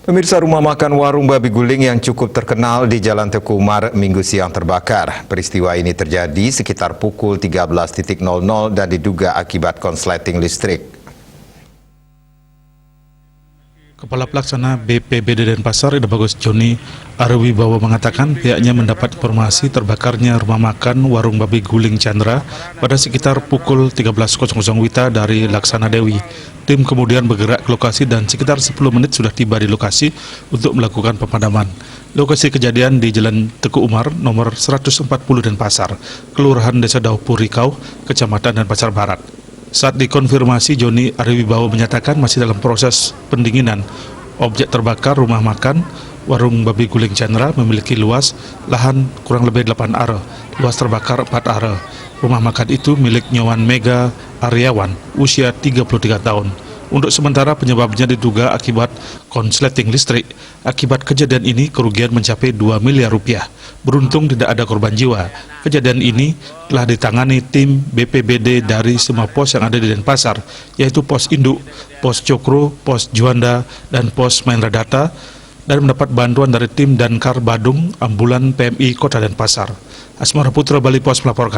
Pemirsa, rumah makan warung babi guling yang cukup terkenal di Jalan Teguh Umar Minggu siang terbakar. Peristiwa ini terjadi sekitar pukul 13.00 dan diduga akibat konsleting listrik. Kepala Pelaksana BPBD Denpasar, Ida Bagus Joni Arwibawa mengatakan pihaknya mendapat informasi terbakarnya rumah makan warung babi guling Chandra pada sekitar pukul 13.00 WITA dari Laksana Dewi. Tim kemudian bergerak ke lokasi dan sekitar 10 menit sudah tiba di lokasi untuk melakukan pemadaman. Lokasi kejadian di Jalan Teguh Umar nomor 140 Denpasar, Kelurahan Desa Daupur Rikau, Kecamatan Denpasar Barat. Saat dikonfirmasi, Joni Arwibawa menyatakan masih dalam proses pendinginan. Objek terbakar rumah makan warung babi guling Chandra memiliki luas lahan kurang lebih 8 are. Luas terbakar 4 are. Rumah makan itu milik Nyowan Mega Aryawan, usia 33 tahun. Untuk sementara penyebabnya diduga akibat konsleting listrik. Akibat kejadian ini kerugian mencapai 2 miliar rupiah. Beruntung tidak ada korban jiwa. Kejadian ini telah ditangani tim BPBD dari semua pos yang ada di Denpasar, yaitu Pos Induk, Pos Cokro, Pos Juanda, dan Pos Maindra Data, dan mendapat bantuan dari tim Damkar Badung, ambulan PMI Kota Denpasar. Asmara Putra, Bali Pos melaporkan.